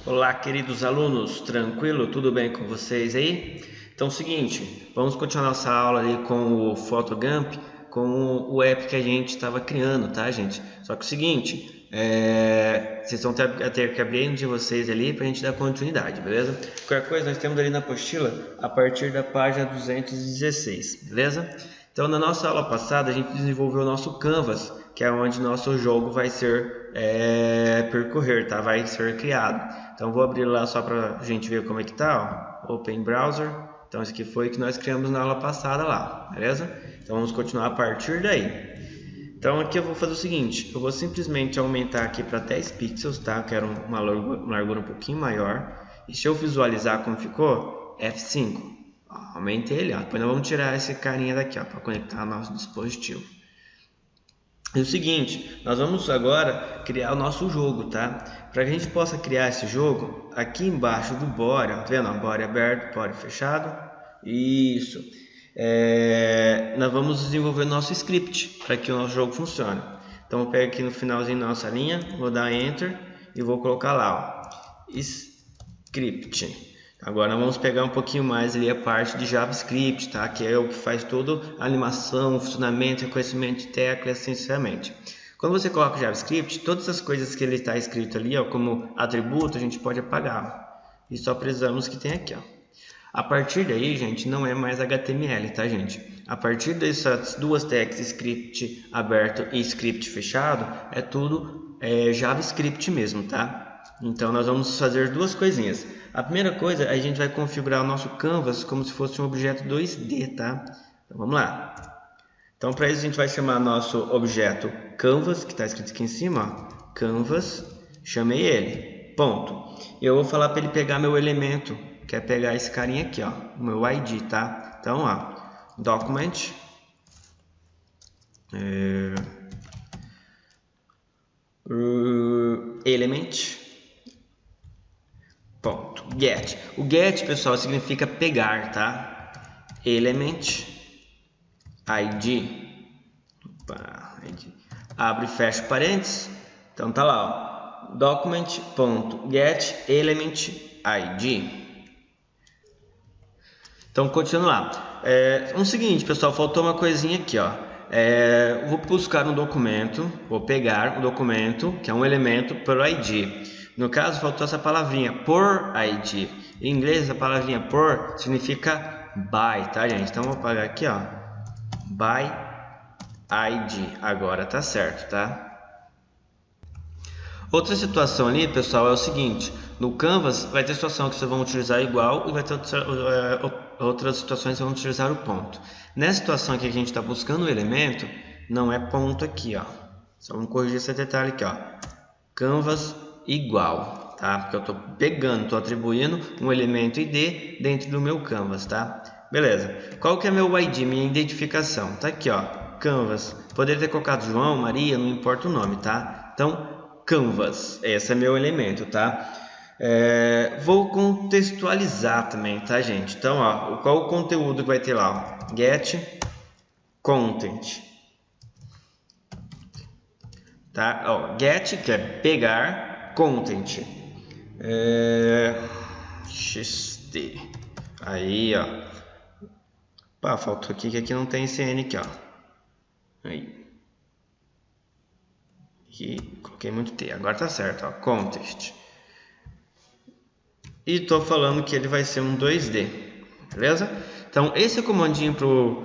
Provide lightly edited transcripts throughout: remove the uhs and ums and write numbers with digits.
Olá, queridos alunos, tranquilo? Tudo bem com vocês aí? Então é o seguinte, vamos continuar nossa aula ali com o Photogump, com o app que a gente estava criando, tá, gente? Só que é o seguinte, vocês vão ter que abrir um de vocês ali para a gente dar continuidade, beleza? Qualquer coisa nós temos ali na apostila a partir da página 216, beleza? Então na nossa aula passada a gente desenvolveu o nosso Canvas, que é onde nosso jogo vai ser percorrer, tá? Vai ser criado. Então vou abrir lá só para a gente ver como é que tá, ó. Open Browser. Então esse aqui foi o que nós criamos na aula passada lá, beleza? Então vamos continuar a partir daí. Então aqui eu vou fazer o seguinte, eu vou simplesmente aumentar aqui para 10 pixels, tá? Eu quero uma largura um pouquinho maior. E se eu visualizar como ficou, F5. Ó, aumentei ele, ó. Depois nós vamos tirar esse carinha daqui, ó, para conectar ao nosso dispositivo. É o seguinte, nós vamos agora criar o nosso jogo, tá? Para que a gente possa criar esse jogo, aqui embaixo do body, ó, tá vendo? Body aberto, body fechado. Isso. Nós vamos desenvolver nosso script para que o nosso jogo funcione. Então eu pego aqui no finalzinho da nossa linha, vou dar Enter e vou colocar lá, ó, script. Agora nós vamos pegar um pouquinho mais ali a parte de JavaScript, tá? Que é o que faz toda a animação, funcionamento, reconhecimento de teclas, sinceramente. Quando você coloca JavaScript, todas as coisas que ele está escrito ali, ó, como atributo, a gente pode apagar. E só precisamos que tenha aqui, ó. A partir daí, gente, não é mais HTML, tá, gente? A partir dessas duas tags, script aberto e script fechado, é tudo JavaScript mesmo, tá? Então nós vamos fazer duas coisinhas. A primeira coisa, a gente vai configurar o nosso Canvas como se fosse um objeto 2D, tá? Então vamos lá. Então para isso a gente vai chamar nosso objeto Canvas, que está escrito aqui em cima, ó, Canvas, chamei ele, ponto. Eu vou falar para ele pegar meu elemento, que é pegar esse carinha aqui, ó, o meu ID, tá? Então, ó, document, element, ponto, get. O get, pessoal, significa pegar, tá? Element, ID. Opa, ID. Abre e fecha parênteses. Então tá lá, ó, document.get element ID. Então continuar. O seguinte, pessoal, faltou uma coisinha aqui, ó. Vou buscar um documento, vou pegar um documento que é um elemento por ID. No caso, faltou essa palavrinha, por ID. Em inglês, a palavrinha por significa by, tá, gente? Então, vou apagar aqui, ó, by ID. Agora tá certo, tá? Outra situação ali, pessoal, é o seguinte. No Canvas, vai ter situação que vocês vão utilizar igual e vai ter outras situações que vão utilizar o ponto. Nessa situação aqui que a gente está buscando o elemento, não é ponto aqui, ó. Só vamos corrigir esse detalhe aqui, ó. Canvas igual, tá? Porque eu estou pegando, estou atribuindo um elemento ID dentro do meu Canvas, tá? Beleza. Qual que é meu ID, minha identificação? Tá aqui, ó, Canvas. Poderia ter colocado João, Maria, não importa o nome, tá? Então, Canvas, esse é meu elemento, tá? Vou contextualizar também, tá, gente? Então, ó, qual o conteúdo que vai ter lá? Ó? Get content. Tá? Ó, get, que é pegar, content. XT. Aí, ó. Pá, faltou aqui que aqui não tem CN aqui, ó. Aí. Aqui, coloquei muito T. Agora tá certo, ó. Context. E estou falando que ele vai ser um 2D, beleza? Então esse comandinho para o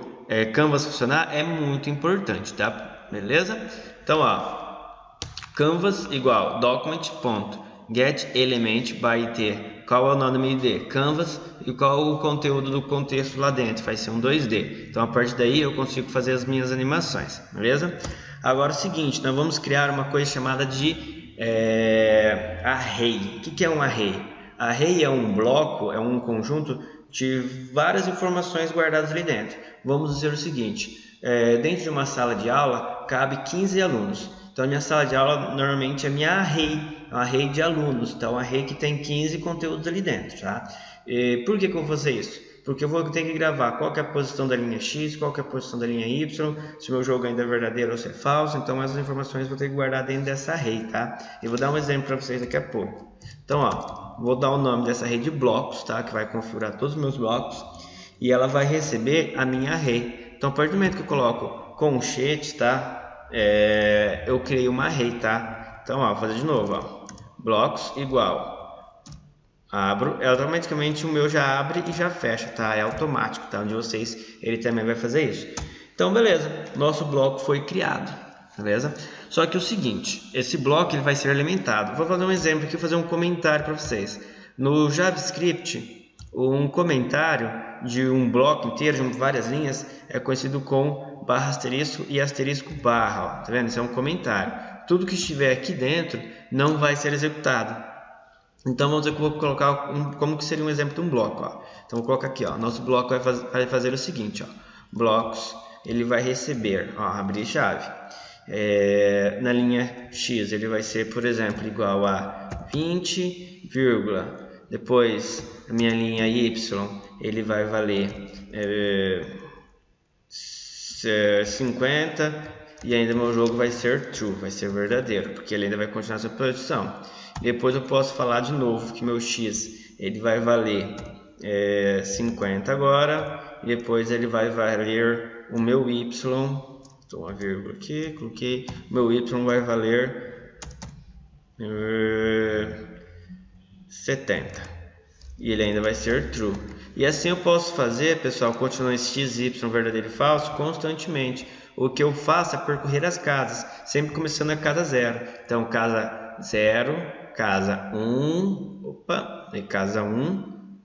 Canvas funcionar é muito importante, tá? Beleza? Então, ó, Canvas igual document.get element by t. Qual é o nome ID? Canvas. E qual o conteúdo do contexto lá dentro? Vai ser um 2D. Então a partir daí eu consigo fazer as minhas animações, beleza? Agora é o seguinte, nós vamos criar uma coisa chamada de array. O que é um array? Array é um bloco, é um conjunto de várias informações guardadas ali dentro. Vamos dizer o seguinte, dentro de uma sala de aula cabe 15 alunos. Então a minha sala de aula normalmente é minha array, um array de alunos. Então um array que tem 15 conteúdos ali dentro, tá? Por que eu vou fazer isso? porque eu vou ter que gravar qual que é a posição da linha X, qual que é a posição da linha Y, se o meu jogo ainda é verdadeiro ou se é falso. Então essas informações eu vou ter que guardar dentro dessa array, tá? Eu vou dar um exemplo para vocês daqui a pouco. Então, ó, vou dar o nome dessa array de blocos, tá? Que vai configurar todos os meus blocos e ela vai receber a minha array. Então, a partir do momento que eu coloco colchete, tá? Eu criei uma array, tá? Então, ó, vou fazer de novo, ó. Blocos igual. Abro, automaticamente o meu já abre e já fecha, tá? É automático, tá? Onde vocês, ele também vai fazer isso. Então, beleza. Nosso bloco foi criado, beleza? Só que o seguinte, esse bloco ele vai ser alimentado. Vou fazer um exemplo aqui, fazer um comentário para vocês. No JavaScript, um comentário de um bloco inteiro, de várias linhas, é conhecido como barra asterisco e asterisco barra, ó. Tá vendo? Isso é um comentário. Tudo que estiver aqui dentro não vai ser executado. Então vamos dizer que eu vou colocar como que seria um exemplo de um bloco, ó. Então vou colocar aqui, ó. Nosso bloco vai fazer o seguinte, ó. Blocos, ele vai receber, ó, abrir chave. Na linha X ele vai ser, por exemplo, igual a 20, depois a minha linha Y ele vai valer 50 e ainda meu jogo vai ser true, vai ser verdadeiro, porque ele ainda vai continuar essa posição. Depois eu posso falar de novo que meu X ele vai valer 50 agora, e depois ele vai valer o meu Y, estou uma vírgula aqui, coloquei, meu Y vai valer 70 e ele ainda vai ser true. E assim eu posso fazer, pessoal, continuando esse x, y, verdadeiro e falso constantemente. O que eu faço é percorrer as casas, sempre começando a casa 0. Então, casa 0, casa 1, opa, e casa 1,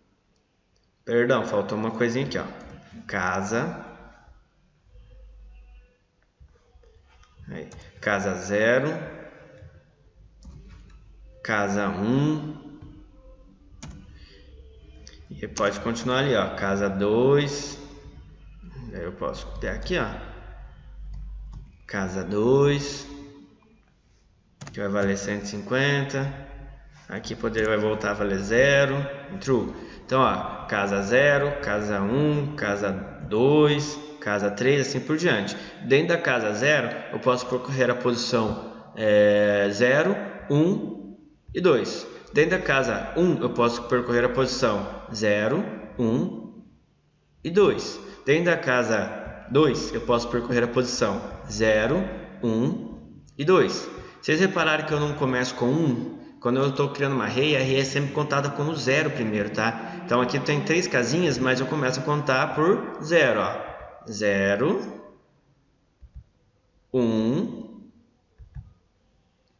perdão, faltou uma coisinha aqui, ó. Casa 0, casa 1, e pode continuar ali, ó, casa 2, aí eu posso copiar aqui, ó, casa 2, que vai valer 150, aqui vai voltar a valer 0, true. Então, ó, casa 0, casa 1, casa 2, casa 3, assim por diante. Dentro da casa 0, eu posso percorrer a posição 0, 1 e 2. Dentro da casa 1, eu posso percorrer a posição 0, 1 e 2. Dentro da casa 2, eu posso percorrer a posição 0, 1 e 2. Vocês repararam que eu não começo com 1? Quando eu estou criando uma array, a array é sempre contada como 0 primeiro, tá? Então aqui tem 3 casinhas, mas eu começo a contar por 0, ó. 0, 1,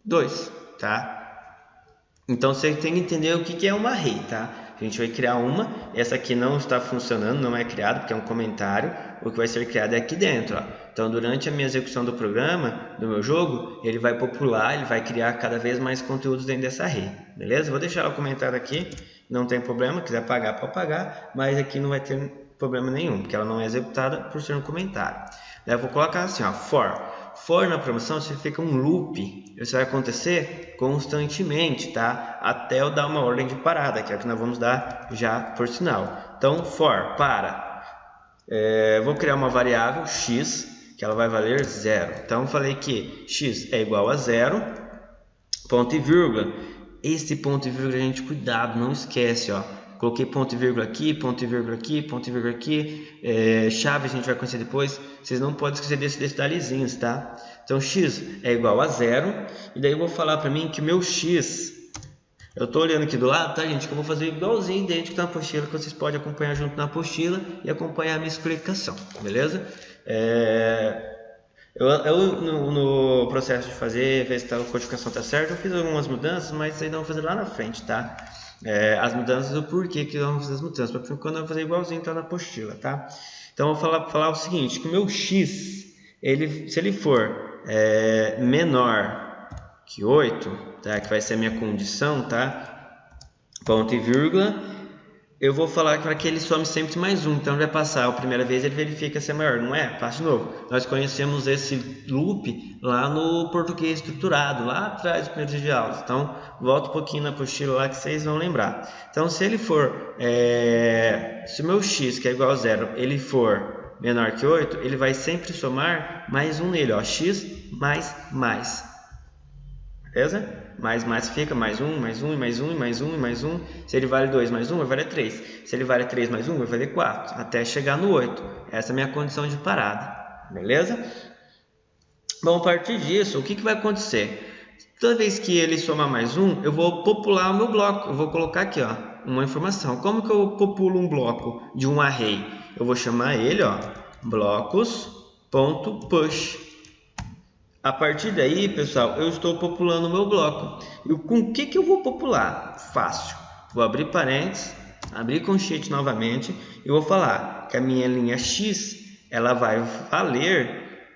2, tá? Então você tem que entender o que é uma array, tá? A gente vai criar uma, essa aqui não está funcionando, não é criada porque é um comentário. O que vai ser criado é aqui dentro, ó. Então durante a minha execução do programa, do meu jogo, ele vai popular, ele vai criar cada vez mais conteúdos dentro dessa array, beleza? Vou deixar o comentário aqui, não tem problema, quiser apagar pode apagar, mas aqui não vai ter problema nenhum, porque ela não é executada por ser um comentário. Daí eu vou colocar assim, ó, for na programação significa um loop. Isso vai acontecer constantemente, tá? Até eu dar uma ordem de parada, que é o que nós vamos dar já por sinal. Então, for, para. Vou criar uma variável x, que ela vai valer 0. Então, eu falei que x é igual a 0, ponto e vírgula. Esse ponto e vírgula, gente, cuidado, não esquece, ó. Coloquei ponto e vírgula aqui, ponto e vírgula aqui, ponto e vírgula aqui. Chave a gente vai conhecer depois. Vocês não podem esquecer desses detalhezinhos, tá? Então, x é igual a 0. E daí eu vou falar para mim que o meu x... Eu estou olhando aqui do lado, tá, gente? Que eu vou fazer igualzinho idêntico na apostila, que vocês podem acompanhar junto na apostila e acompanhar a minha explicação, beleza? No processo de ver se a codificação está certa, eu fiz algumas mudanças, mas ainda vou fazer lá na frente, tá? As mudanças, o porquê que vamos fazer as mudanças, para quando eu vou fazer igualzinho tá na apostila, tá? Então eu vou falar o seguinte, que o meu x, se ele for menor que 8, tá? Que vai ser a minha condição, tá? Ponto e vírgula, eu vou falar para que ele some sempre mais 1, então vai passar a primeira vez, ele verifica se é maior, não é? Passa de novo. Nós conhecemos esse loop lá no português estruturado, lá atrás do primeiro de aulas. Então, volta um pouquinho na apostila lá que vocês vão lembrar. Então, se ele for, se o meu x, que é igual a 0, ele for menor que 8, ele vai sempre somar mais 1 nele, ó, x mais mais. Beleza? Mais fica mais 1, mais 1, mais 1, mais 1, mais 1. Se ele vale 2 mais 1, vai valer 3. Se ele vale 3 mais 1, vai valer 4. Até chegar no 8. Essa é a minha condição de parada. Beleza? Bom, a partir disso, o que vai acontecer? Toda vez que ele somar mais 1, eu vou popular o meu bloco. Eu vou colocar aqui, ó, uma informação. Como que eu populo um bloco de um array? Eu vou chamar ele, ó, blocos.push. A partir daí, pessoal, eu estou populando o meu bloco. E com o que eu vou popular? Fácil. Vou abrir parênteses, abrir colchete novamente e vou falar que a minha linha x, ela vai valer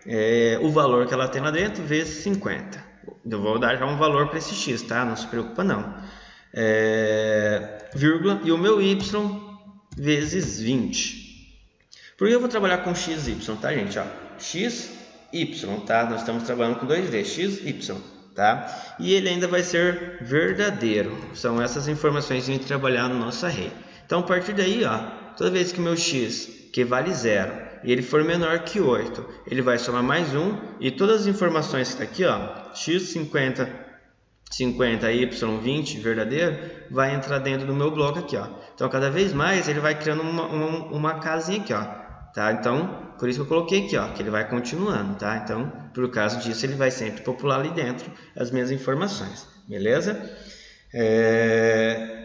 o valor que ela tem lá dentro vezes 50. Eu vou dar já um valor para esse x, tá? Não se preocupa não. Vírgula, e o meu y vezes 20. Por que eu vou trabalhar com x e y, tá, gente? Ó, x y, tá? Nós estamos trabalhando com 2D, x, y, tá? E ele ainda vai ser verdadeiro. São essas informações que a gente trabalhar no nosso array. Então, a partir daí, ó, toda vez que o meu x, que vale 0, e ele for menor que 8, ele vai somar mais 1, e todas as informações que está aqui, ó, x 50, 50, y 20, verdadeiro, vai entrar dentro do meu bloco aqui, ó. Então, cada vez mais, ele vai criando uma casinha aqui, ó. Tá? Então, por isso que eu coloquei aqui, ó, que ele vai continuando, tá? Então, por causa disso, ele vai sempre popular ali dentro as minhas informações, beleza?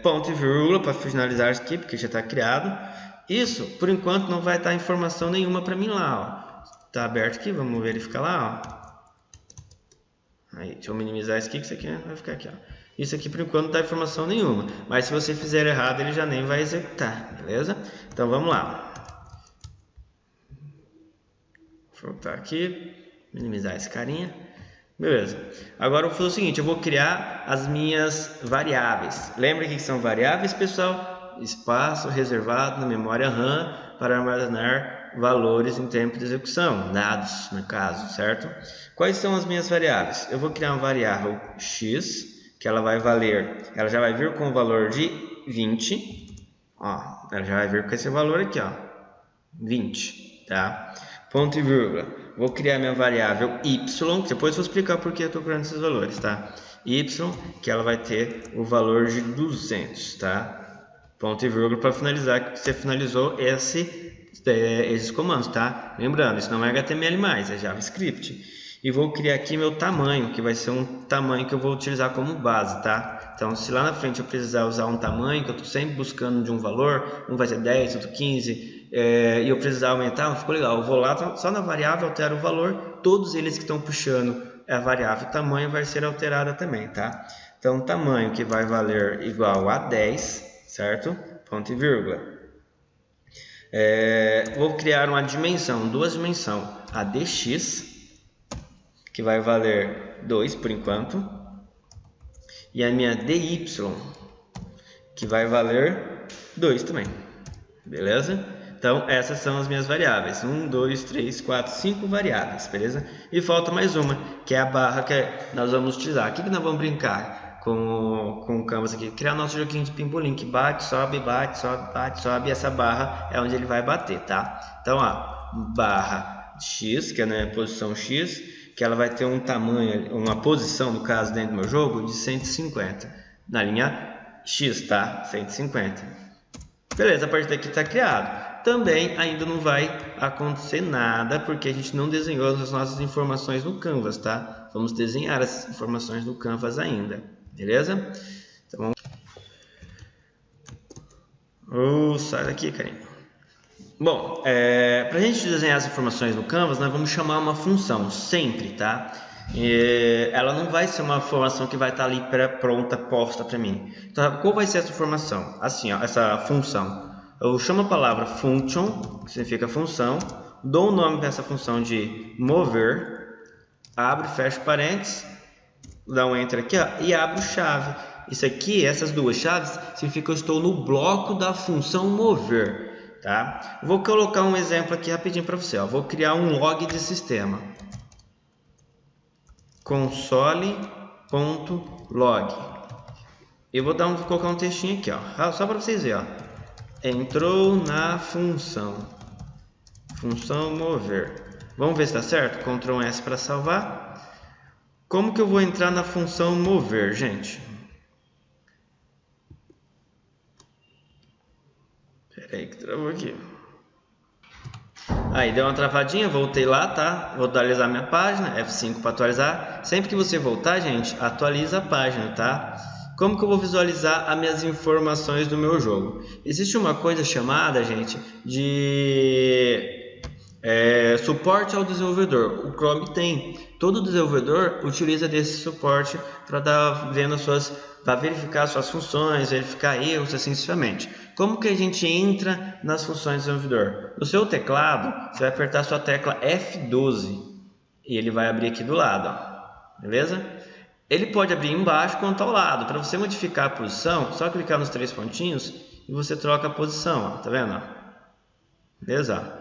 Ponto e vírgula para finalizar aqui, porque já está criado. Isso, por enquanto, não vai dar informação nenhuma para mim lá, ó. Tá aberto aqui, vamos verificar lá, ó. Aí, deixa eu minimizar isso aqui, que isso aqui vai ficar aqui, ó. Isso aqui, por enquanto, não dá informação nenhuma. Mas se você fizer errado, ele já nem vai executar, beleza? Então, vamos lá. Vou voltar aqui, minimizar esse carinha. Beleza. Agora eu vou fazer o seguinte, eu vou criar as minhas variáveis. Lembra que são variáveis, pessoal? Espaço reservado na memória RAM para armazenar valores em tempo de execução, dados, no caso, certo? Quais são as minhas variáveis? Eu vou criar uma variável x, que ela vai valer, ela já vai vir com o valor de 20. Ó, ela já vai vir com esse valor aqui, ó, 20, tá? Ponto e vírgula. Vou criar minha variável y, depois vou explicar por que eu estou criando esses valores, tá? Y, que ela vai ter o valor de 200, tá? Ponto e vírgula para finalizar que você finalizou esses comandos, tá? Lembrando, isso não é HTML+, é JavaScript. E vou criar aqui meu tamanho, que vai ser um tamanho que eu vou utilizar como base, tá? Então, se lá na frente eu precisar usar um tamanho, que eu estou sempre buscando de um valor, um vai ser 10, outro 15... e eu precisar aumentar, não ficou legal. Eu vou lá, só na variável, altero o valor. Todos eles que estão puxando a variável tamanho vai ser alterada também, tá? Então, tamanho que vai valer igual a 10, certo? Ponto e vírgula. Vou criar uma dimensão, duas dimensões, a dx, que vai valer 2 por enquanto, e a minha dy, que vai valer 2 também, beleza? Então, essas são as minhas variáveis. 1, 2, 3, 4, 5 variáveis, beleza? E falta mais uma, que é a barra que nós vamos utilizar. Aqui que nós vamos brincar com o Canvas aqui. Criar nosso joguinho de pimbolim, que bate, sobe, bate, sobe, bate, sobe. E essa barra é onde ele vai bater, tá? Então, ó, barra x, que é na posição x, que ela vai ter um tamanho, uma posição, no caso, dentro do meu jogo, de 150. Na linha x, tá? 150. Beleza, a partir daqui está criado. Também ainda não vai acontecer nada, porque a gente não desenhou as nossas informações no Canvas, tá? Vamos desenhar as informações no Canvas ainda, beleza? Então, sai daqui, carinho. Bom, para a gente desenhar as informações no Canvas, nós vamos chamar uma função, sempre, tá? Ela não vai ser uma informação que vai estar ali pronta, posta para mim. Então, qual vai ser essa informação? Assim, ó, essa função. Eu chamo a palavra function, que significa função, dou o nome para essa função de mover, abro e fecho parênteses, dá um enter aqui, ó, e abro chave. Isso aqui, essas duas chaves, significa que eu estou no bloco da função mover, tá? Vou colocar um exemplo aqui rapidinho para você, ó. Vou criar um log de sistema. Console.log. Eu vou colocar um textinho aqui, ó, só para vocês verem, ó. Entrou na função mover. Vamos ver se está certo? Ctrl S para salvar. Como que eu vou entrar na função mover, gente? Espera aí que travou aqui. Aí deu uma travadinha, voltei lá, tá? Vou atualizar minha página, F5 para atualizar. Sempre que você voltar, gente, atualiza a página, tá? Como que eu vou visualizar as minhas informações do meu jogo? Existe uma coisa chamada, gente, de suporte ao desenvolvedor. O Chrome tem. Todo desenvolvedor utiliza desse suporte para verificar suas funções, verificar erros, assim sucessivamente. Como que a gente entra nas funções do desenvolvedor? No seu teclado, você vai apertar a sua tecla F12 e ele vai abrir aqui do lado, ó. Beleza? Ele pode abrir embaixo quanto ao lado. Para você modificar a posição, só clicar nos 3 pontinhos e você troca a posição, ó. Tá vendo? Beleza?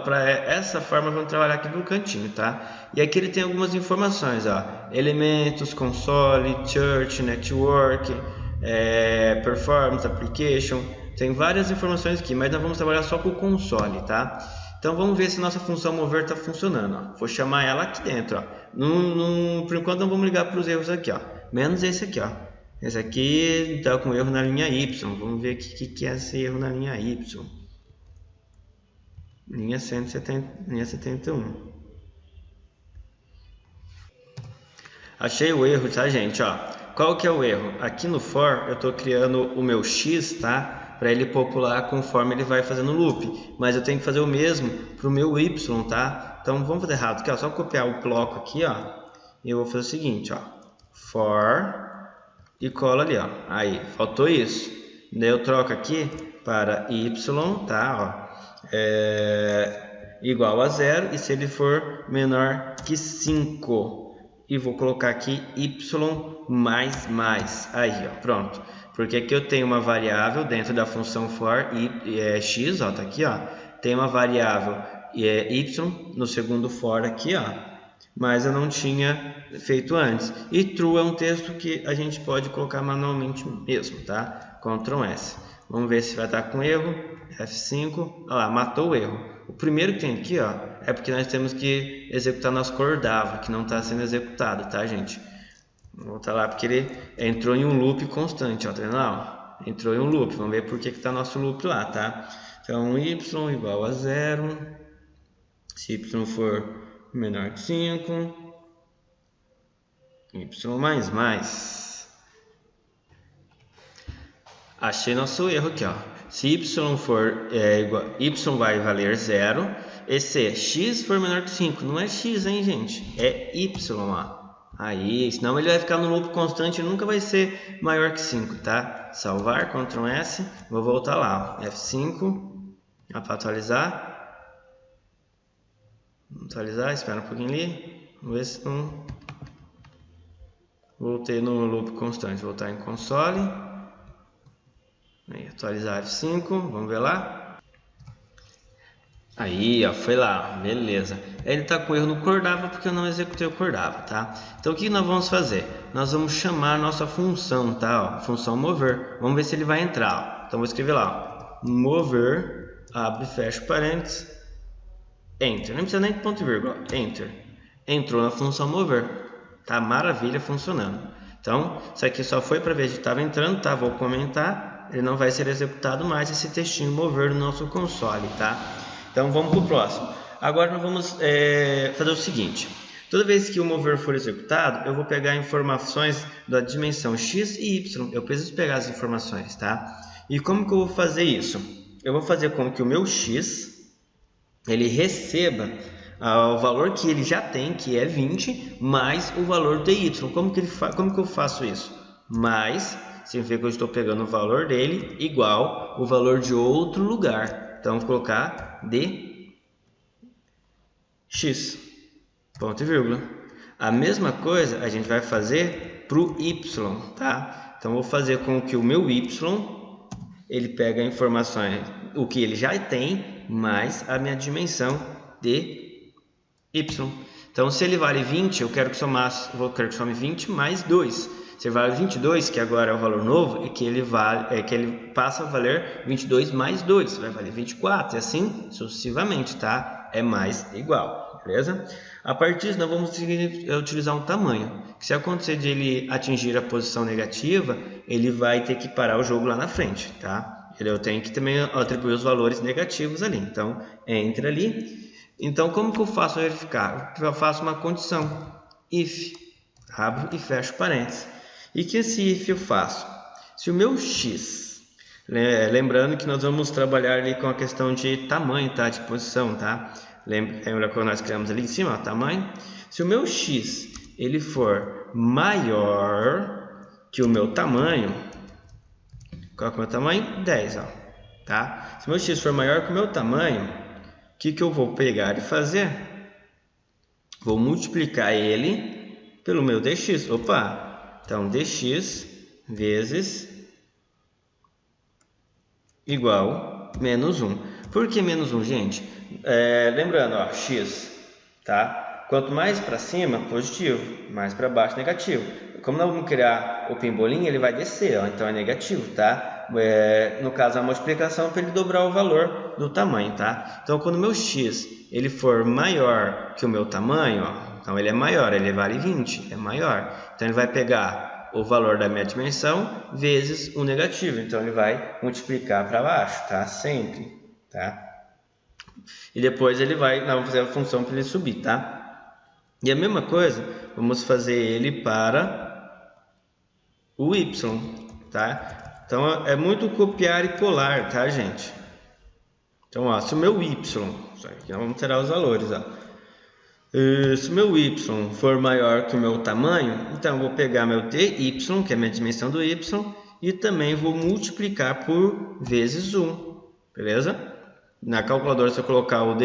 Para essa forma vamos trabalhar aqui no cantinho, tá? E aqui ele tem algumas informações, ó. Elementos, console, church, network, performance, application. Tem várias informações aqui, mas nós vamos trabalhar só com o console, tá? Então vamos ver se nossa função mover está funcionando, ó. Vou chamar ela aqui dentro, ó. Por enquanto não vamos ligar para os erros aqui, ó. Menos esse aqui, ó. Esse aqui está com erro na linha Y. Vamos ver o que é esse erro na linha Y. Linha 71. Achei o erro, tá, gente? Ó, qual que é o erro? Aqui no for eu estou criando o meu x, tá? Para ele popular conforme ele vai fazendo loop. Mas eu tenho que fazer o mesmo para o meu y, tá? Então vamos fazer errado aqui, ó. Só copiar o bloco aqui, ó. E eu vou fazer o seguinte, ó. For e cola ali, ó. Aí, faltou isso. Daí eu troco aqui para y, tá? Ó. Igual a 0 e se ele for menor que 5 e vou colocar aqui y mais, aí ó, pronto, porque aqui eu tenho uma variável dentro da função for x, ó, tá aqui, ó, tem uma variável y no segundo for aqui, ó, mas eu não tinha feito antes, e true é um texto que a gente pode colocar manualmente mesmo, tá? Ctrl S. Vamos ver se vai estar com erro. F5. Olha lá, matou o erro. O primeiro que tem aqui, ó, é porque nós temos que executar nosso cordava, que não está sendo executado, tá, gente? Vou voltar lá porque ele entrou em um loop constante, ó, tá vendo lá? Entrou em um loop. Vamos ver por que está nosso loop lá, tá? Então, y igual a 0. Se y for menor que 5. Y mais. Achei nosso erro aqui, ó. Se y for igual, y vai valer 0. E se x for menor que 5, não é x, hein, gente? É y, ó. Aí, senão ele vai ficar no loop constante e nunca vai ser maior que 5, tá? Salvar, Ctrl S, vou voltar lá, ó. F5, para atualizar. Vamos atualizar, espera um pouquinho ali. Vamos ver se não... Voltei no loop constante, voltar em console. Aí, atualizar F5, vamos ver lá. Aí, ó, foi lá, beleza. Ele está com erro no cordava porque eu não executei o cordava, tá? Então o que nós vamos fazer? Nós vamos chamar a nossa função, tá? Ó, função mover. Vamos ver se ele vai entrar, ó. Então vou escrever lá, ó, mover, abre e fecha parênteses, enter. Não precisa nem de ponto e vírgula, enter. Entrou na função mover, tá? Maravilha, funcionando. Então isso aqui só foi para ver se estava entrando, tá? Vou comentar. Ele não vai ser executado mais esse textinho mover no nosso console, tá? Então vamos para o próximo. Agora nós vamos fazer o seguinte. Toda vez que o mover for executado, eu vou pegar informações da dimensão x e y. Eu preciso pegar as informações, tá? E como que eu vou fazer isso? Eu vou fazer com que o meu x ele receba o valor que ele já tem, que é 20, mais o valor de y. Como que eu faço isso? Mais... significa que eu estou pegando o valor dele igual o valor de outro lugar. Então, vou colocar de x, ponto e vírgula. A mesma coisa a gente vai fazer para o y, tá? Então vou fazer com que o meu y, ele pega a informação, o que ele já tem, mais a minha dimensão de y. Então se ele vale 20, eu quero que some 20 mais 2. Se ele vale 22, que agora é o valor novo, é que ele passa a valer 22 mais 2, vai valer 24, e assim sucessivamente, tá? É mais igual, beleza? A partir disso, nós vamos utilizar um tamanho, que se acontecer de ele atingir a posição negativa, ele vai ter que parar o jogo lá na frente, tá? Eu tenho que também atribuir os valores negativos ali, então entra ali. Então como que eu faço para verificar? Eu faço uma condição, if, abro e fecho parênteses. E que esse if eu faço? Se o meu x, lembrando que nós vamos trabalhar ali com a questão de tamanho, tá? De posição, tá? Lembra quando nós criamos ali em cima, ó, tamanho? Se o meu x ele for maior que o meu tamanho, qual que é o meu tamanho? 10, ó, tá? Se o meu x for maior que o meu tamanho, o que eu vou pegar e fazer? Vou multiplicar ele pelo meu dx. Opa! Então, dx vezes igual menos 1. Por que menos 1, gente? Lembrando, ó, x, tá? Quanto mais para cima, positivo. Mais para baixo, negativo. Como nós vamos criar o pimbolim, ele vai descer, ó, então é negativo, tá? No caso, a multiplicação para ele dobrar o valor do tamanho, tá? Então, quando o meu x ele for maior que o meu tamanho, ó, então ele é maior, ele vale 20, é maior. Então ele vai pegar o valor da minha dimensão vezes o negativo. Então ele vai multiplicar para baixo, tá? Sempre, tá? E depois nós vamos fazer a função para ele subir, tá? E a mesma coisa, vamos fazer ele para o y, tá? Então é muito copiar e colar, tá, gente? Então, ó, se o meu y, aqui nós vamos tirar os valores, ó. Se o meu y for maior que o meu tamanho, então eu vou pegar meu dy, que é a minha dimensão do y, e também vou multiplicar por vezes 1, beleza? Na calculadora, se eu colocar o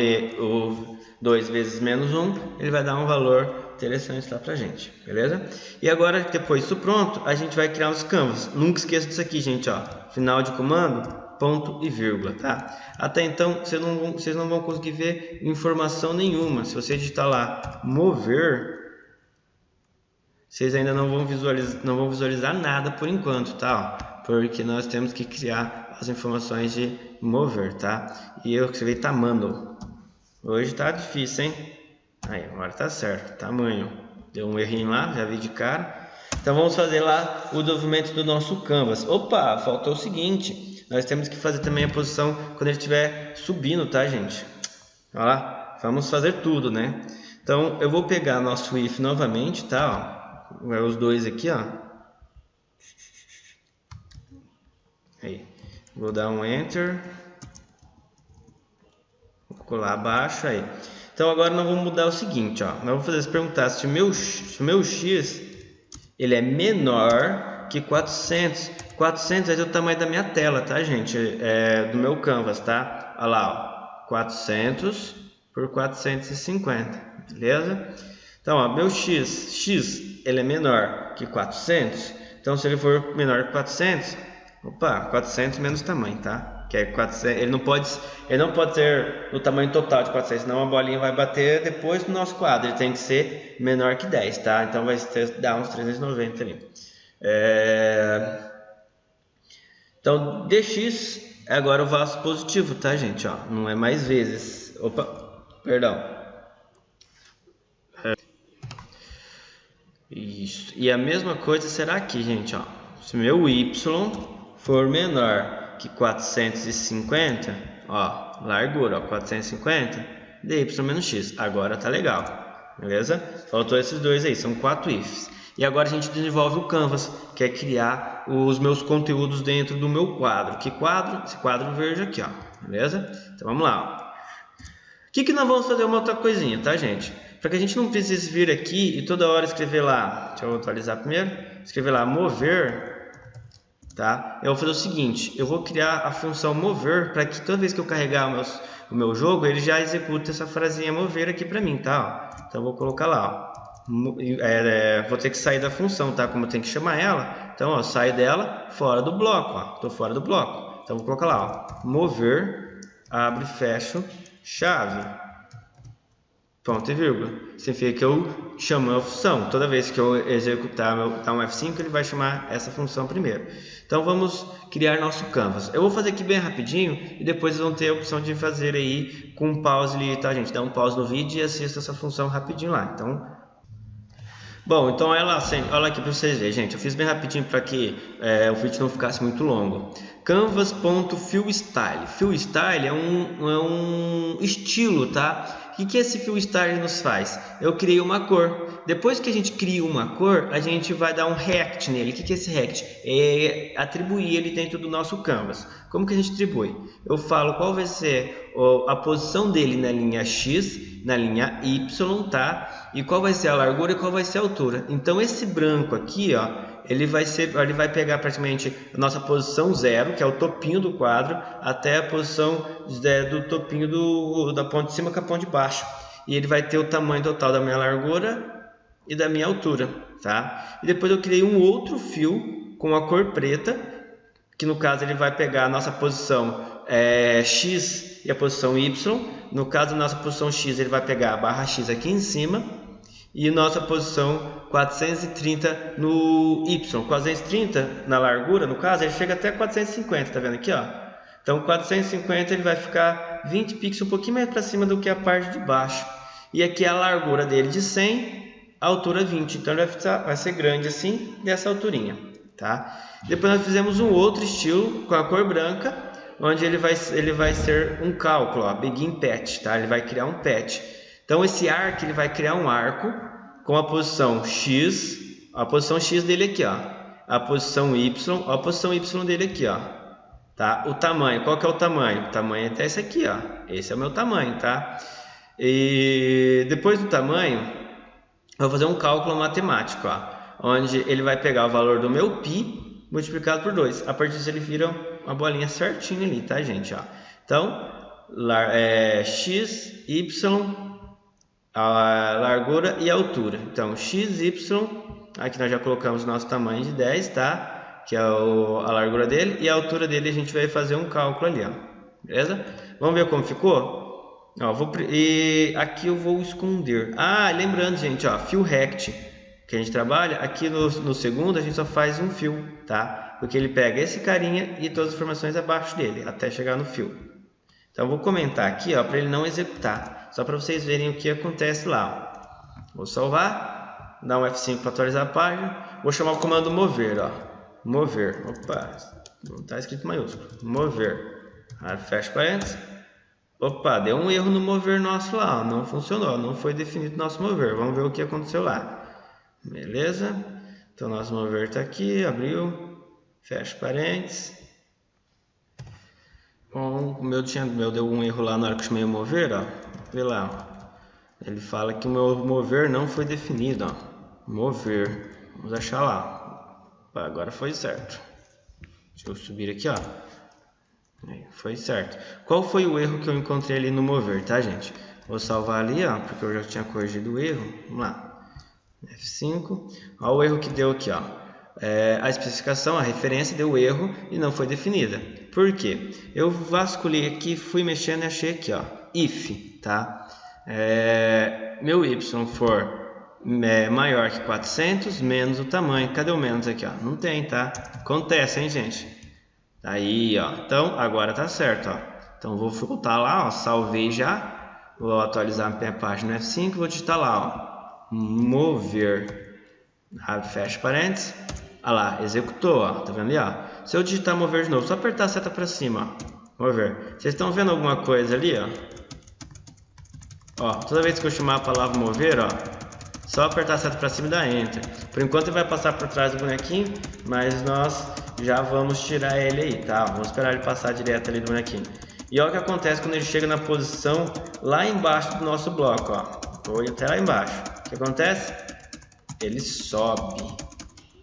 2 vezes menos 1, ele vai dar um valor interessante lá pra gente, beleza? E agora, depois disso pronto, a gente vai criar os canvas. Nunca esqueça disso aqui, gente, ó. Final de comando, ponto e vírgula, tá? Até então, vocês não vão conseguir ver informação nenhuma. Se você digitar lá, mover, vocês ainda não vão visualizar nada por enquanto, tá? Ó, porque nós temos que criar as informações de mover, tá? E eu escrevi tamanho. Hoje tá difícil, hein? Aí, agora tá certo. Tamanho. Deu um errinho lá, já vi de cara. Então vamos fazer lá o desenvolvimento do nosso canvas. Opa, faltou o seguinte. Nós temos que fazer também a posição quando ele estiver subindo, tá, gente? Olha lá, vamos fazer tudo, né? Então, eu vou pegar nosso if novamente, tá? Ó, os dois aqui, ó. Aí, vou dar um enter. Vou colar abaixo, aí. Então, agora nós vamos mudar o seguinte, ó. Nós vamos fazer se perguntar se o meu x, ele é menor que 400. 400 é o tamanho da minha tela, tá, gente? Do meu canvas, tá? Olha lá, ó. 400 por 450, beleza? Então, ó, meu x, ele é menor que 400. Então, se ele for menor que 400, opa, 400 menos tamanho, tá? Que é 400, ele não pode ser o tamanho total de 400, senão a bolinha vai bater depois do nosso quadro. Ele tem que ser menor que 10, tá? Então, vai dar uns 390 ali. Então, dx agora o vasto positivo, tá, gente? Ó, não é mais vezes. Opa, perdão. Isso. E a mesma coisa será aqui, gente. Ó. Se meu y for menor que 450, ó, largura, ó, 450, dy menos x. Agora tá legal, beleza? Faltou esses dois aí, são 4 ifs. E agora a gente desenvolve o canvas, que é criar os meus conteúdos dentro do meu quadro. Que quadro? Esse quadro verde aqui, ó. Beleza? Então vamos lá, ó. O que nós vamos fazer uma outra coisinha, tá, gente? Para que a gente não precise vir aqui e toda hora escrever lá. Deixa eu atualizar primeiro. Escrever lá mover, tá? Eu vou fazer o seguinte, eu vou criar a função mover para que toda vez que eu carregar o meu jogo, ele já execute essa frasinha mover aqui para mim, tá? Ó. Então eu vou colocar lá, ó. Vou ter que sair da função, tá? Como eu tenho que chamar ela, Então, ó, eu saio dela fora do bloco, ó. Estou fora do bloco. Então, vou colocar lá, ó, mover, abre, fecho, chave, ponto e vírgula. Significa que eu chamo a função. Toda vez que eu executar um F5, ele vai chamar essa função primeiro. Então, vamos criar nosso canvas. Eu vou fazer aqui bem rapidinho e depois vocês vão ter a opção de fazer aí com pause ali, tá, gente? Dá um pause no vídeo e assista essa função rapidinho lá. Então, bom, então olha aqui para vocês verem, gente. Eu fiz bem rapidinho para que o vídeo não ficasse muito longo. Canvas.fillStyle. Fillstyle é um estilo, tá? O que esse Fillstyle nos faz? Eu criei uma cor. Depois que a gente cria uma cor, a gente vai dar um Rect nele. O que é esse Rect? É atribuir ele dentro do nosso Canvas. Como que a gente atribui? Eu falo qual vai ser a posição dele na linha X, na linha Y, tá? E qual vai ser a largura e qual vai ser a altura. Então esse branco aqui, ó, ele vai pegar praticamente a nossa posição 0, que é o topinho do quadro, até a posição do topinho da ponta de cima com a ponta de baixo. E ele vai ter o tamanho total da minha largura e da minha altura, tá? E depois eu criei um outro fio com a cor preta, que no caso ele vai pegar a nossa posição X e a posição Y. No caso da nossa posição X, ele vai pegar a barra X aqui em cima e nossa posição 430 no Y. 430 na largura, no caso, ele chega até 450, tá vendo aqui, ó? Então 450 ele vai ficar 20 pixels, um pouquinho mais para cima do que a parte de baixo. E aqui a largura dele de 100, a altura 20. Então ele vai ser grande assim, dessa alturinha, tá? Depois nós fizemos um outro estilo com a cor branca, onde ele vai ser um cálculo, ó, begin patch, tá? Ele vai criar um patch. Então esse arco, ele vai criar um arco com a posição X, a posição X dele aqui, ó, a posição Y, a posição Y dele aqui, ó, tá? O tamanho, qual que é o tamanho? O tamanho é até esse aqui, ó, esse é o meu tamanho, tá? E depois do tamanho, eu vou fazer um cálculo matemático, ó, onde ele vai pegar o valor do meu π multiplicado por 2. A partir disso ele vira uma bolinha certinha ali, tá, gente? Ó. Então, x, y, a largura e a altura. Então, x, y, aqui nós já colocamos o nosso tamanho de 10, tá? Que é a largura dele, e a altura dele a gente vai fazer um cálculo ali, ó. Beleza? Vamos ver como ficou? Ó, e aqui eu vou esconder. Ah, lembrando, gente, ó, fio rect que a gente trabalha, aqui no segundo a gente só faz um fio, tá? Porque ele pega esse carinha e todas as informações abaixo dele, até chegar no fio. Então eu vou comentar aqui, ó, para ele não executar, só para vocês verem o que acontece lá, ó. Vou salvar, dar um F5 para atualizar a página, vou chamar o comando mover, ó. Mover, opa, não está escrito maiúsculo, mover, fecha parênteses. Opa, deu um erro no mover nosso lá, ó. Não funcionou, não foi definido nosso mover, vamos ver o que aconteceu lá. Beleza, então nosso mover está aqui, abriu, fecha parênteses. Bom, o meu deu um erro lá na hora que eu chamei o mover, ó. Vê lá, ó. Ele fala que o meu mover não foi definido, ó. Mover, vamos achar lá. Opa, agora foi certo. Deixa eu subir aqui, ó. Foi certo. Qual foi o erro que eu encontrei ali no mover, tá, gente? Vou salvar ali, ó, porque eu já tinha corrigido o erro. Vamos lá. F5, olha o erro que deu aqui, ó. A especificação, a referência deu erro e não foi definida. Por quê? Eu vasculhei aqui, fui mexendo e achei aqui, ó, if, tá? Meu y for maior que 400 menos o tamanho. Cadê o menos aqui, ó? Não tem, tá? Acontece, hein, gente? Aí, ó. Então agora tá certo, ó. Então vou voltar lá, ó, salvei já. Vou atualizar a minha página F5, vou digitar lá, ó. Mover, fecha parênteses, olha lá, executou, ó, tá vendo ali, ó? Se eu digitar mover de novo, só apertar a seta para cima, ó, mover, vocês estão vendo alguma coisa ali, ó? Ó, toda vez que eu chamar a palavra mover, ó, só apertar a seta para cima e dar enter. Por enquanto ele vai passar por trás do bonequinho, mas nós já vamos tirar ele aí, tá? Vamos esperar ele passar direto ali do bonequinho. E olha o que acontece quando ele chega na posição lá embaixo do nosso bloco, ó. Vou ir até lá embaixo. O que acontece? Ele sobe,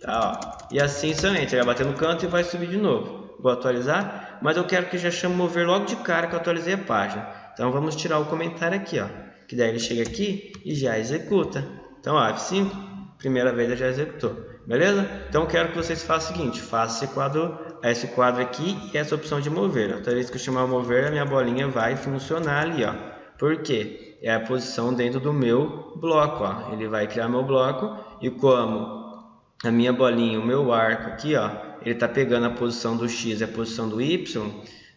tá, ó. E assim somente, ele vai bater no canto e vai subir de novo. Vou atualizar, mas eu quero que já chame mover logo de cara que eu atualizei a página. Então vamos tirar o comentário aqui, ó, que daí ele chega aqui e já executa. Então, ó, F5, primeira vez já executou, beleza? Então eu quero que vocês façam o seguinte, faça esse quadro aqui e essa opção de mover. Toda vez que eu chamar o mover, a minha bolinha vai funcionar ali, ó. Por quê? É a posição dentro do meu bloco, ó. Ele vai criar meu bloco e como a minha bolinha, o meu arco aqui, ó, ele está pegando a posição do X e a posição do Y,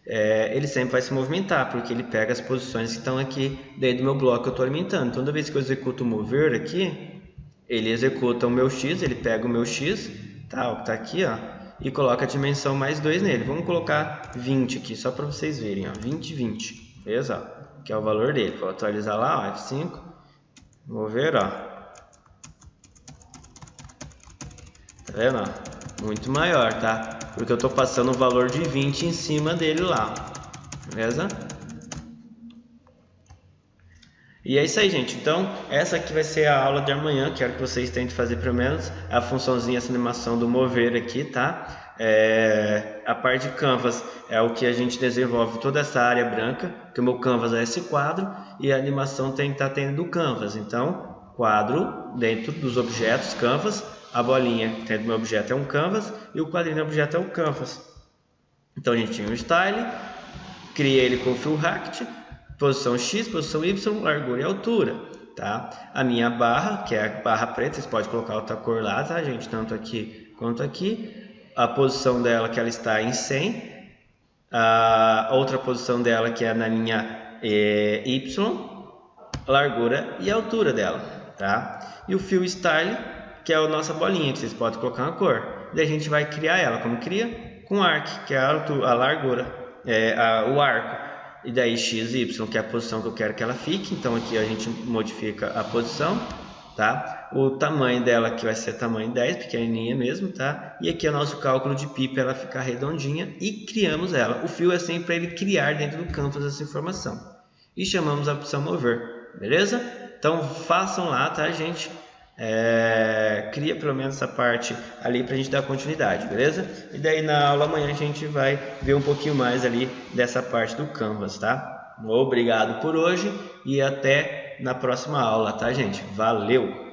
ele sempre vai se movimentar, porque ele pega as posições que estão aqui dentro do meu bloco que eu estou alimentando. Então, toda vez que eu executo o mover aqui, ele executa o meu X, ele pega o meu X, tá, o que está aqui, ó, e coloca a dimensão mais 2 nele. Vamos colocar 20 aqui, só para vocês verem, ó, 20, 20, beleza? Ó, que é o valor dele. Vou atualizar lá, ó, F5, mover, ó. Tá vendo? Ó? Muito maior, tá? Porque eu estou passando o valor de 20 em cima dele lá, beleza? E é isso aí, gente. Então, essa aqui vai ser a aula de amanhã. Quero que vocês tentem fazer pelo menos a funçãozinha, essa animação do mover aqui, tá? A parte de canvas é o que a gente desenvolve toda essa área branca, que o meu canvas é esse quadro, e a animação tem que estar dentro do canvas. Então, quadro dentro dos objetos, canvas, a bolinha dentro do meu objeto é um canvas, e o quadrinho do objeto é o canvas. Então, a gente tinha um style, criei ele com o fill Ract, posição X, posição Y, largura e altura, tá? A minha barra, que é a barra preta, vocês podem colocar outra cor lá, tá, gente? Tanto aqui quanto aqui. A posição dela, que ela está em 100. A outra posição dela, que é na linha Y, largura e altura dela, tá? E o fill style, que é a nossa bolinha, que vocês podem colocar uma cor. Daí a gente vai criar ela, como cria? Com arc, que é a largura, o arco. E daí x, y, que é a posição que eu quero que ela fique. Então aqui a gente modifica a posição, tá? O tamanho dela aqui vai ser tamanho 10, pequenininha mesmo, tá? E aqui é o nosso cálculo de pi para ela ficar redondinha e criamos ela. O fill é sempre para ele criar dentro do canvas essa informação. E chamamos a opção mover, beleza? Então façam lá, tá, gente? Cria pelo menos essa parte ali pra gente dar continuidade, beleza? E daí na aula amanhã a gente vai ver um pouquinho mais ali dessa parte do canvas, tá? Obrigado por hoje e até na próxima aula, tá, gente? Valeu!